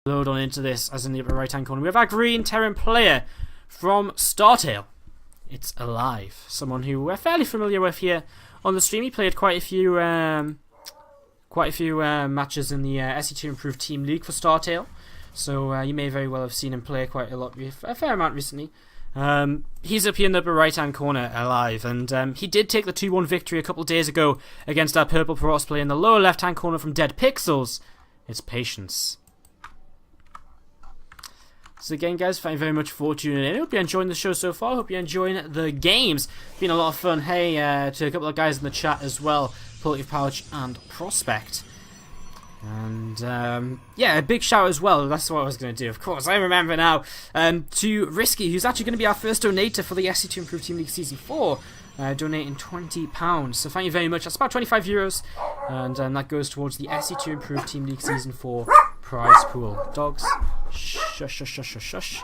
Load on into this, as in the upper right hand corner we have our green Terran player from Startale. It's aLive, someone who we're fairly familiar with here on the stream. He played quite a few matches in the SC2 Improved Team League for Startale, so you may very well have seen him play quite a lot, a fair amount recently. He's up here in the upper right hand corner, aLive, and he did take the 2-1 victory a couple of days ago against our purple Protoss player in the lower left hand corner from Dead Pixels. It's Patience. So again, guys, thank you very much for tuning in. Hope you're enjoying the show so far. Hope you're enjoying the games. Been a lot of fun. Hey, to a couple of guys in the chat as well, Positive Pouch and Prospect. And yeah, a big shout as well. That's what I was going to do, of course. I remember now. To Risky, who's actually going to be our first donator for the SC2 Improved Team League Season 4. Donating £20. So thank you very much. That's about €25. And that goes towards the SC2 Improved Team League Season 4 prize pool. Dogs, shush, shush, shush, shush, shush.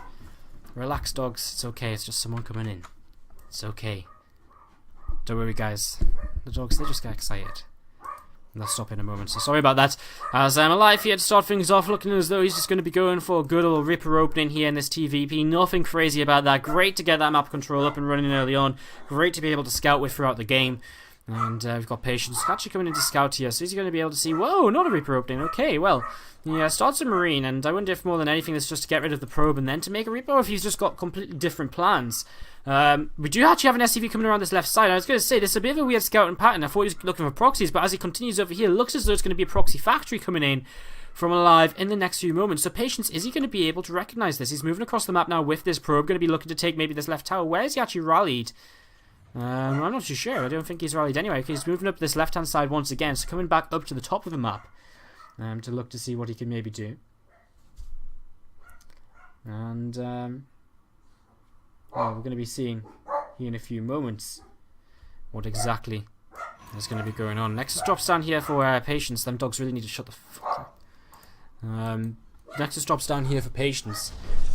Relax, dogs. It's okay. It's just someone coming in. It's okay. Don't worry, guys. The dogs, they just get excited. And they'll stop in a moment. So sorry about that. As I'm aLive here to start things off, looking as though he's just going to be going for a good old ripper opening here in this TVP. Nothing crazy about that. Great to get that map control up and running early on. Great to be able to scout with throughout the game. And we've got Patience actually coming in to scout here, so he's going to be able to see, whoa, not a Reaper opening, okay, well, he starts a Marine, and I wonder if more than anything it's just to get rid of the probe and then to make a Reaper, or if he's just got completely different plans. We do actually have an SCV coming around this left side. I was going to say, this is a bit of a weird scouting pattern. I thought he was looking for proxies, but as he continues over here, it looks as though it's going to be a proxy factory coming in from aLive in the next few moments. So Patience, is he going to be able to recognize this? He's moving across the map now with this probe, going to be looking to take maybe this left tower. Where is he actually rallied? I'm not too sure. I don't think he's rallied anyway. Okay, he's moving up this left-hand side once again, so coming back up to the top of the map to look to see what he can maybe do. And well, we're going to be seeing here in a few moments what exactly is going to be going on. Nexus drops down here for Patience. Them dogs really need to shut the fuck up. Nexus drops down here for Patience.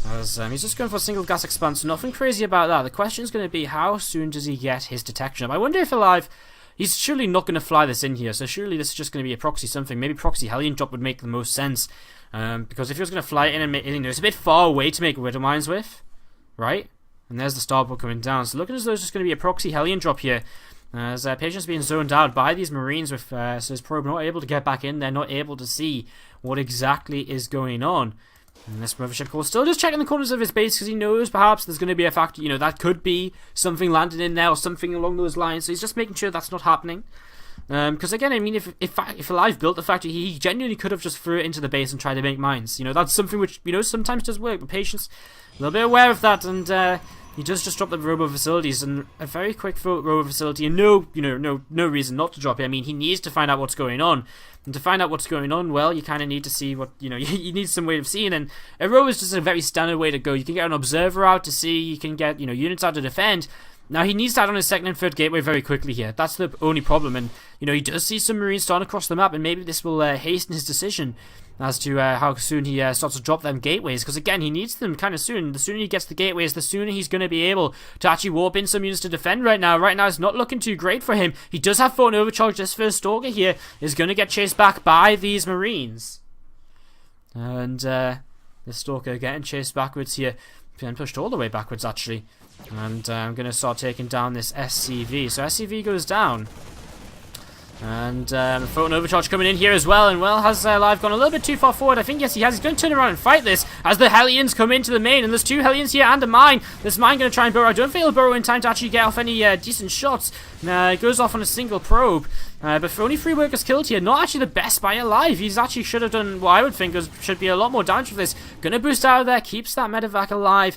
As he's just going for a single gas expanse. Nothing crazy about that. The question is going to be, how soon does he get his detection up? I wonder if aLive, he's surely not going to fly this in here, so surely this is just going to be a proxy something. Maybe proxy Hellion drop would make the most sense. Because if he was going to fly it in and make, it's a bit far away to make Widow Mines with, right? And there's the starboard coming down. So looking as though it's just going to be a proxy Hellion drop here. As Patience being zoned out by these Marines with so his probe not able to get back in there, not able to see what exactly is going on. And this mothership core still just checking the corners of his base because he knows perhaps there's going to be a factor, you know, that could be something landing in there or something along those lines. So he's just making sure that's not happening. Because again, I mean, if aLive built the factory, he genuinely could have just threw it into the base and tried to make mines. You know, that's something which, you know, sometimes does work. But Patience, a little bit aware of that, and he does just drop the robo facilities, and a very quick robo facility, and no reason not to drop it. I mean, he needs to find out what's going on, and to find out what's going on, well, you kind of need to see what, you know, you need some way of seeing, and a robo is just a very standard way to go. You can get an observer out to see, you can get, you know, units out to defend. Now, he needs to add on his second and third gateway very quickly here. That's the only problem, and, you know, he does see some Marines starting across the map, and maybe this will hasten his decision as to how soon he starts to drop them gateways, because again, he needs them kind of soon. The sooner he gets the gateways, the sooner he's going to be able to actually warp in some units to defend right now. Right now, it's not looking too great for him. He does have Photon Overcharge. This first Stalker here is going to get chased back by these Marines. And the Stalker getting chased backwards here, and pushed all the way backwards, actually. And I'm going to start taking down this SCV. So SCV goes down. And Photon Overcharge coming in here as well. And well, has aLive gone a little bit too far forward? I think, yes, he has. He's going to turn around and fight this as the Hellions come into the main. And there's two Hellions here and a mine. This mine going to try and burrow. I don't think he'll burrow in time to actually get off any decent shots. It goes off on a single probe. But for only 3 workers killed here, not actually the best by aLive. He's actually should have done what I would think should be a lot more damage for this. Gonna boost out of there, keeps that medevac alive.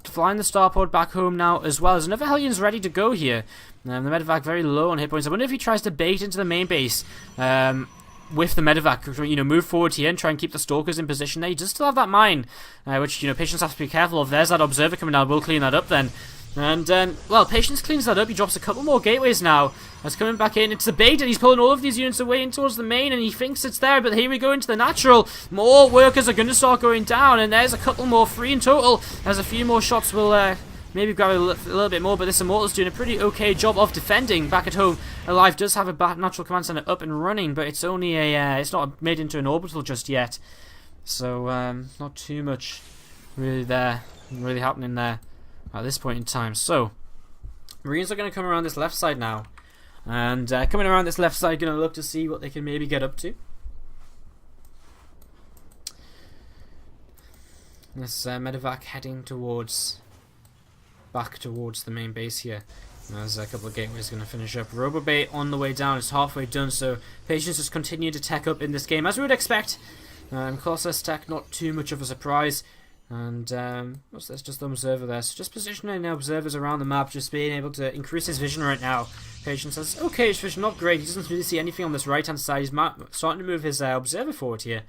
Flying the starport back home now as well. As another Hellion's ready to go here. The medevac very low on hit points. I wonder if he tries to bait into the main base with the medevac. You know, move forward here and try and keep the stalkers in position there. He does still have that mine, which, you know, Patience has to be careful of. There's that observer coming down. We'll clean that up then. And, well, Patience cleans that up. He drops a couple more gateways now. That's coming back in. It's a bait, and he's pulling all of these units away in towards the main, and he thinks it's there, but here we go into the natural. More workers are going to start going down, and there's a couple more, 3 in total. There's a few more shots. We'll maybe grab a little bit more, but this Immortal's doing a pretty okay job of defending back at home. aLive does have a natural command center up and running, but it's only a, it's not made into an orbital just yet. So not too much really happening there at this point in time. So Marines are going to come around this left side now, and coming around this left side, going to look to see what they can maybe get up to. This medevac heading back towards the main base here. There's a couple of gateways going to finish up. Robobay on the way down. It's halfway done, so patients just continue to tech up in this game, as we would expect. Colossus tech, not too much of a surprise. And what's this? Just the observer there. So just positioning the observers around the map, just being able to increase his vision right now. Patience says, okay, his vision not great. He doesn't really see anything on this right-hand side. He's starting to move his observer forward here.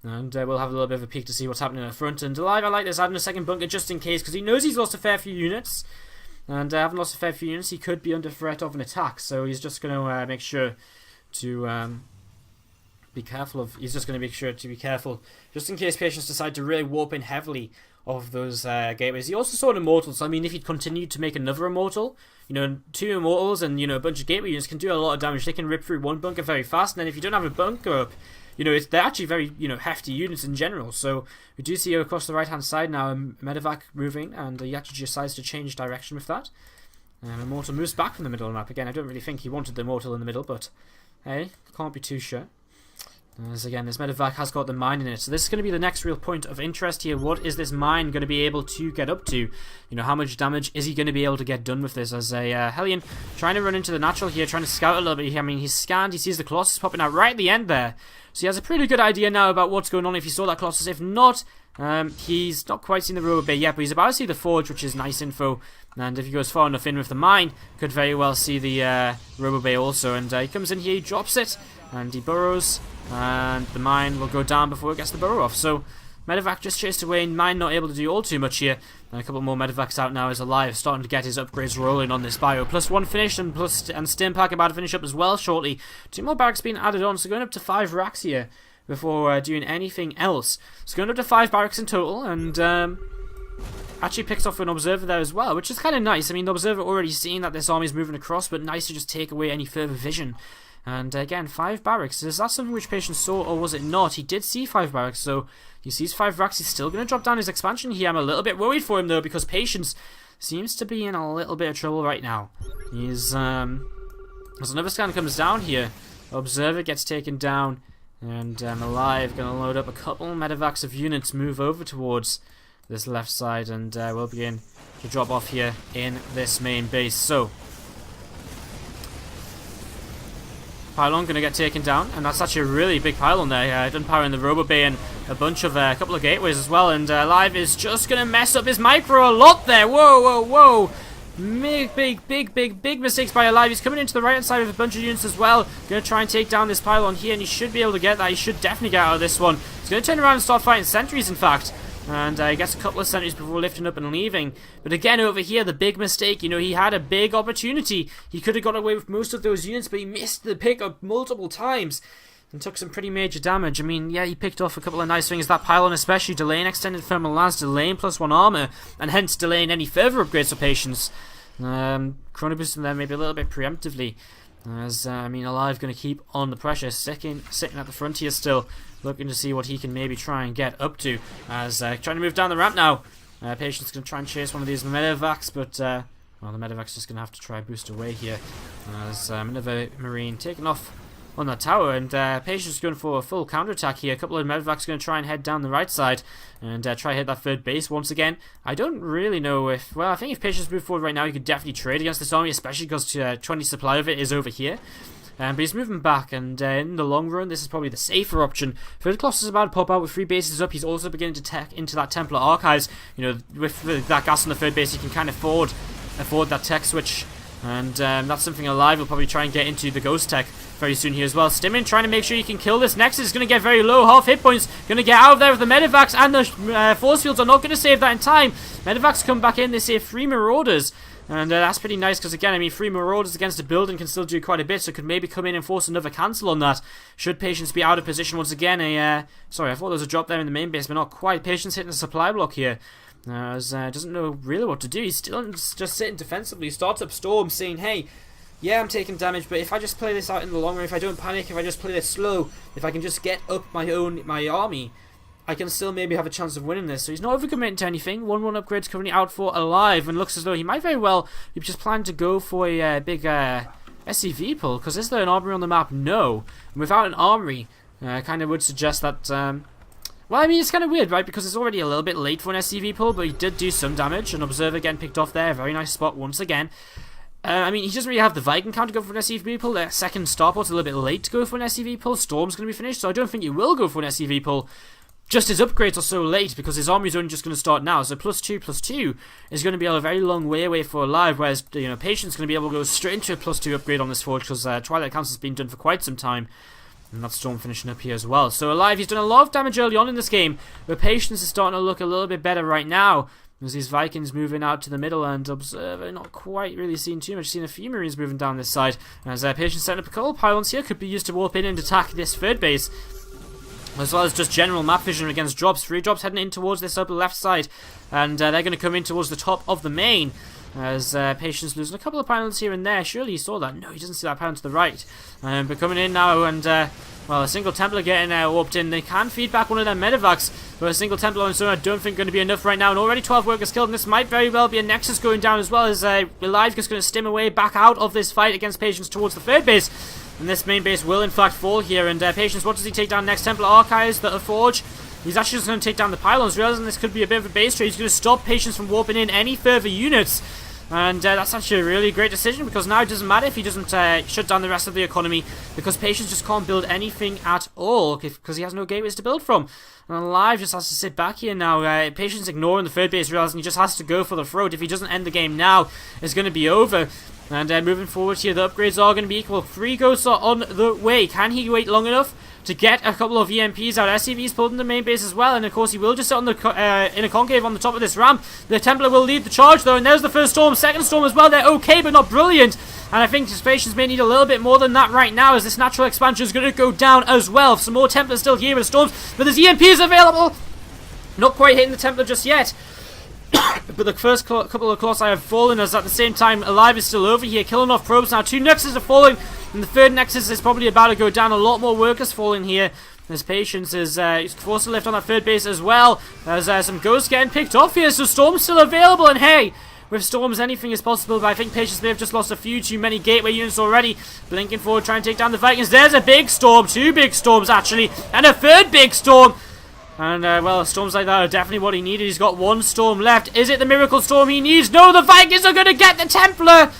And we'll have a little bit of a peek to see what's happening in the front. And aLive, I like this, adding a second bunker just in case, because he knows he's lost a fair few units. And having lost a fair few units, he could be under threat of an attack. So he's just going to make sure to be careful of. He's just going to make sure to be careful, just in case patients decide to really warp in heavily of those gateways. He also saw an immortal, so I mean, if he'd continued to make another immortal, you know, 2 immortals and, you know, a bunch of gateway units can do a lot of damage. They can rip through one bunker very fast, and then if you don't have a bunker up, you know, they're actually very, you know, hefty units in general. So we do see across the right-hand side now a medevac moving, and he actually decides to change direction with that. Immortal moves back from the middle of the map. Again, I don't really think he wanted the immortal in the middle, but hey, can't be too sure. As again, this medevac has got the mine in it, so this is going to be the next real point of interest here. What is this mine going to be able to get up to? You know, how much damage is he going to be able to get done with this? As a Hellion trying to run into the natural here, trying to scout a little bit. I mean, he's scanned, he sees the Colossus popping out right at the end there, so he has a pretty good idea now about what's going on if he saw that Colossus. If not, he's not quite seen the Robobay yet, but he's about to see the Forge, which is nice info. And if he goes far enough in with the mine, could very well see the Robobay also. And he comes in here, he drops it, and he burrows, and the mine will go down before it gets the burrow off. So medevac just chased away, and mine not able to do all too much here. And a couple more medevacs out now as aLive, starting to get his upgrades rolling on this bio. +1 finished, and Stimpack about to finish up as well shortly. 2 more barracks being added on, so going up to 5 racks here before doing anything else. So going up to 5 barracks in total, and actually picks off an observer there as well, which is kind of nice. I mean, the observer already seeing that this army is moving across, but nice to just take away any further vision. And again, 5 barracks. Is that something which Patience saw, or was it not? He did see 5 barracks, so he sees 5 racks. He's still going to drop down his expansion here. I'm a little bit worried for him, though, because Patience seems to be in a little bit of trouble right now. He's, as another scan comes down here, observer gets taken down, and aLive going to load up a couple medevacs of units, move over towards this left side, and we'll begin to drop off here in this main base. So pylon going to get taken down, and that's actually a really big pylon there. Done powering the Robobay and a bunch of a couple of gateways as well, and aLive is just going to mess up his micro a lot there. Whoa. Big mistakes by aLive. He's coming into the right hand side with a bunch of units as well. Going to try and take down this pylon here, and he should be able to get that. He should definitely get out of this one. He's going to turn around and start fighting sentries, in fact. And he gets a couple of sentries before lifting up and leaving. But again, over here, the big mistake. You know, he had a big opportunity. He could have got away with most of those units, but he missed the pickup multiple times and took some pretty major damage. I mean, yeah, he picked off a couple of nice things. That pylon especially, delaying extended thermal lance, delaying +1 armor, and hence delaying any further upgrades for Patience. Chrono boosting there maybe a little bit preemptively. As, I mean, aLive going to keep on the pressure, sitting at the frontier still, looking to see what he can maybe try and get up to. As trying to move down the ramp now. Patience going to try and chase one of these medevacs, but well, the medevac's just going to have to try boost away here. As another Marine taking off on that tower, and Patience going for a full counterattack here. A couple of medevacs going to try and head down the right side and try to hit that third base once again. I don't really know if, well, I think if Patience moved forward right now, he could definitely trade against this army, especially because 20 supply of it is over here. But he's moving back, and in the long run, this is probably the safer option. Third Colossus is about to pop out with 3 bases up. He's also beginning to tech into that Templar Archives. You know, with that gas on the third base, he can kind of afford that tech switch. And that's something aLive will probably try and get into the Ghost Tech very soon here as well. Stimmin trying to make sure he can kill this. Nexus is going to get very low, half hit points. Going to get out of there with the medevacs, and the force fields are not going to save that in time. Medevacs come back in, they save 3 Marauders. And that's pretty nice because, again, I mean, 3 Marauders against a building can still do quite a bit, so could maybe come in and force another cancel on that. Should Patience be out of position once again. Sorry, I thought there was a drop there in the main base, but not quite. Patience hitting the supply block here. Doesn't know really what to do. He's still just sitting defensively. He starts up Storm, saying, hey, yeah, I'm taking damage, but if I just play this out in the long run, if I don't panic, if I just play this slow, if I can just get up my army, I can still maybe have a chance of winning this. So he's not overcommitting to anything. 1-1 upgrade's currently out for aLive, and looks as though he might very well be just planning to go for a big SCV pull. Because is there an armory on the map? No. And without an armory, kind of would suggest that... well, I mean, it's kind of weird, right? Because it's already a little bit late for an SCV pull, but he did do some damage. An Observer getting picked off there. Very nice spot once again. I mean, he doesn't really have the Viking count to go for an SCV pull. The second starport's a little bit late to go for an SCV pull. Storm's going to be finished, so I don't think he will go for an SCV pull. Just his upgrades are so late because his army's only just going to start now. So +2/+2 is going to be a very long way away for aLive, whereas, you know, Patience going to be able to go straight into a +2 upgrade on this forge because Twilight Council's been done for quite some time. And that's Storm finishing up here as well. So aLive, he's done a lot of damage early on in this game, but Patience is starting to look a little bit better right now. As these Vikings moving out to the middle, and Observer not quite really seen too much. Seen a few Marines moving down this side. As Patience setting up a couple of pylons here, could be used to warp in and attack this third base. As well as just general map vision against drops. 3 drops heading in towards this upper left side. And they're going to come in towards the top of the main. As Patience losing a couple of pylons here and there. Surely he saw that. No, he doesn't see that pylon to the right. But coming in now, and well, a single Templar getting warped in. They can feed back one of their medevacs, but a single Templar on its own I don't think going to be enough right now. And already 12 workers killed, and this might very well be a Nexus going down as well, as aLive is going to stim away back out of this fight against Patience towards the third base. And this main base will in fact fall here. And Patience, what does he take down next? Templar Archives, the Forge. He's actually just going to take down the pylons, realizing this could be a bit of a base trade. He's going to stop Patience from warping in any further units. And that's actually a really great decision, because now it doesn't matter if he doesn't shut down the rest of the economy, because Patience just can't build anything at all, because he has no gateways to build from. And aLive just has to sit back here now. Patience ignoring the third base, realizing he just has to go for the throat. If he doesn't end the game now, it's going to be over. And moving forward here, the upgrades are going to be equal. 3 ghosts are on the way. Can he wait long enough to get a couple of EMPs out? SCV's pulled in the main base as well, and of course he will just sit on the in a concave on the top of this ramp. The Templar will lead the charge though, and there's the first storm. Second storm as well. They're okay, but not brilliant. And I think his Patience may need a little bit more than that right now, as this natural expansion is going to go down as well. Some more Templars still here with storms, but there's EMPs available. Not quite hitting the Templar just yet. But the first couple of Colossi have fallen, as at the same time aLive is still over here, killing off probes now. 2 Nexuses are falling, and the third Nexus is probably about to go down. A lot more workers falling here. As Patience is forced to lift on that third base as well. There's some ghosts getting picked off here, so Storm's still available, and hey, with Storms anything is possible, but I think Patience may have just lost a few too many gateway units already. Blinking forward, trying to take down the Vikings. There's a big storm, 2 big storms actually, and a third big storm. And, well, storms like that are definitely what he needed. He's got 1 storm left. Is it the miracle storm he needs? No, the Vikings are going to get the Templar!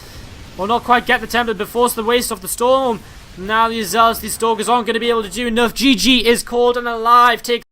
Well, not quite get the Templar, but force the waste of the storm. Now these Zealots, these Stalkers aren't going to be able to do enough. GG is called, and aLive takes